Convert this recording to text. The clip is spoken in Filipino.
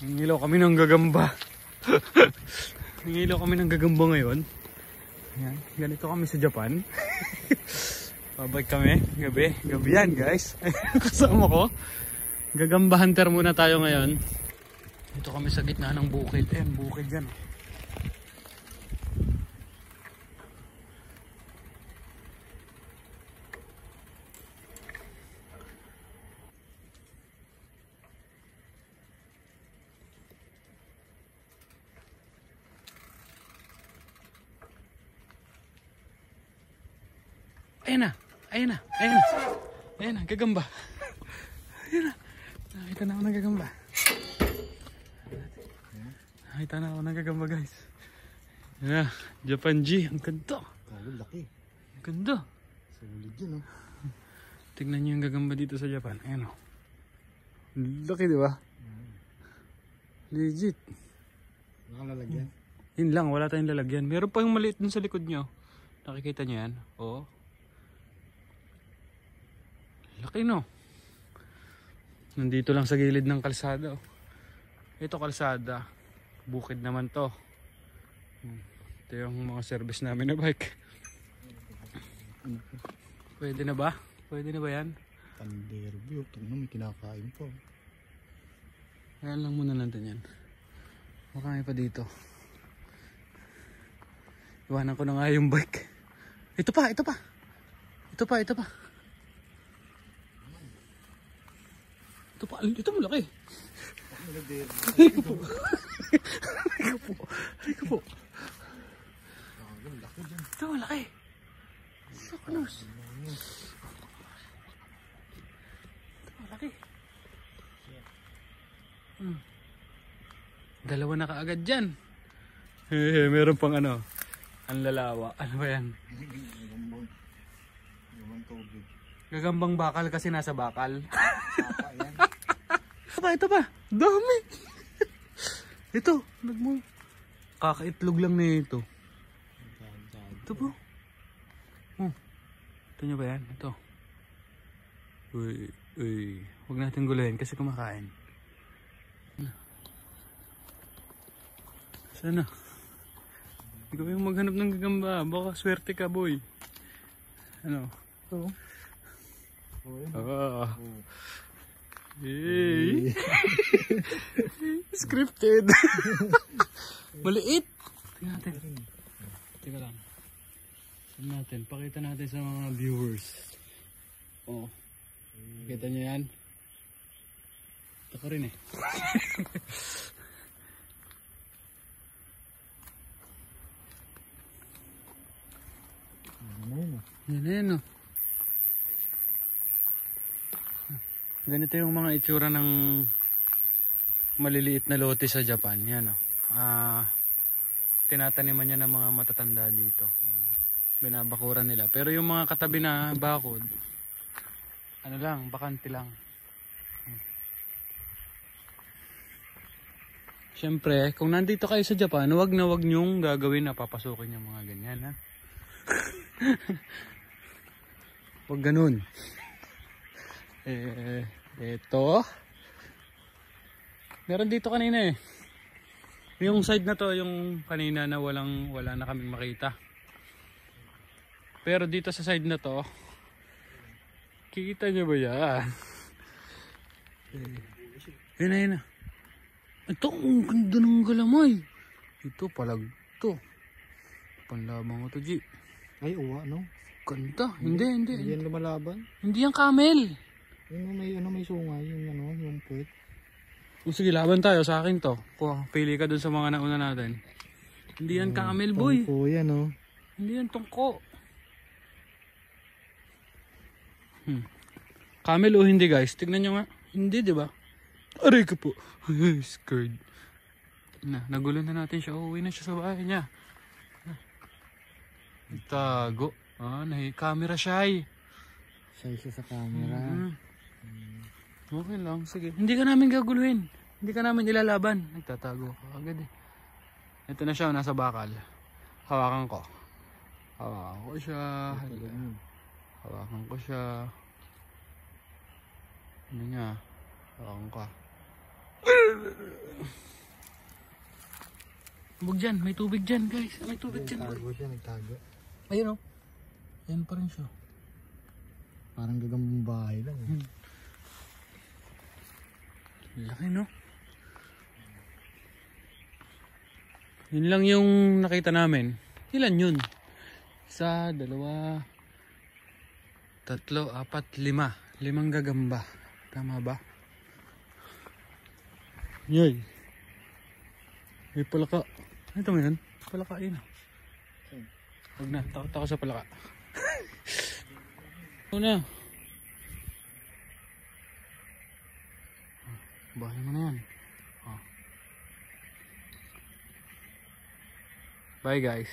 Nangilaw kami ng gagamba. Nangilaw kami ng gagamba ngayon. Ayan, ganito kami sa Japan. Pabalik kami, gabi yan guys. Kasama ko. Gagamba hunter muna tayo ngayon. Dito kami sa gitna ng bukid. Ayan, bukid dyan. Ayan na, ayan na, ayan na. Ayan na, gagamba. Ayan na. Nakita na ako ng gagamba. Nakita na ako ng gagamba guys. Ayan na, Japan G. Ang ganda. Laki. Ang ganda. Solid yun oh. Tignan nyo yung gagamba dito sa Japan. Ayan o. Laki diba? Legit. Nakalalagyan. Yun lang, wala tayong lalagyan. Meron pa yung maliit dun sa likod nyo. Nakikita nyo yan? Oo. Laki no. Nandito lang sa gilid ng kalsada. Ito kalsada. Bukid naman to. Ito yung mga service namin na bike. Pwede na ba? Pwede na ba yan? Thunder view. Ito may kinakain po. Ayan lang muna natin yan. Makami pa dito. Iwanan ko na nga yung bike. Ito pa, ito pa. Ito pa, ito pa. Ito pa, ito malaki. Ay ko po. Ay ko po. Ay ko po. Ito malaki. Sokanos. Ito malaki. Dalawa na kaagad dyan. Meron pang ano. Ang lalawa. Ano ba yan? Gagambang bakal kasi nasa bakal. Ito pa. Dami. Ito. Kakaitlog lang na ito. Ito po. Ito nyo ba yan? Ito. Uy. Uy. Huwag natin gulayin kasi kumakain. Sana. Ikaw yung maghanap ng gagamba. Baka swerte ka boy. Ano? Oo. Hey. Scripted. Maliit. Tingnan natin. Teka lang. Tingnan natin. Pakita natin sa mga viewers. Oh. Kita nyo yan? Ito ko rin eh. Yan oh. Ganito yung mga itsura ng maliliit na lote sa Japan. Yan tinataniman niya ng mga matatanda dito. Binabakuran nila. Pero yung mga katabi na bakod, ano lang, bakante lang. Siyempre, kung nandito kayo sa Japan, wag na wag nyong gagawin na papasukin yung mga ganyan ha. Wag ganun. Ito. Meron dito kanina eh. Yung side na to, yung kanina na wala na kaming makita. Pero dito sa side na to, kikita nyo ba yan? Yun na. Ito, ang ganda ng galamay. Ito, palag to. Panlabang ko to, G. Ay, uwa, no? Ganda. Hindi. Hindi yan lumalaban. Hindi yan camel. Yung may sungay, yung puwet. Sige, laban tayo sa akin to. Pili ka dun sa mga nauna natin. Hindi yan camel, boy. Tungko yan, no? Hindi yan tungko. Camel o hindi, guys? Tignan nyo nga. Hindi, di ba? Aray ka po. Scared. Nagulo na natin siya. Uwi na siya sa bahay niya. Tago. Camera shy. Shy siya sa camera. Okay lang, sige. Hindi ka namin gaguluhin. Hindi ka namin ilalaban. Nagtatago ka agad eh. Ito na siya, nasa bakal. Hawakan ko. Hawakan ko siya. Hawakan ko siya. Ano niya? Hawakan ko. Huwag dyan, may tubig dyan guys. May tubig dyan. Nagtago siya, nagtago. Ayun o. Ayan pa rin siya. Parang gagambang bahay lang. Laki no? Yun lang yung nakita namin. Ilan yun? 1, 2, 3, 4, 5. 5 gagamba. Tama ba? Yun. May palaka. Ito mo yun? Palaka yun. Huwag na. Takot ako sa palaka. Una. Bahay mo na yan. Bye guys.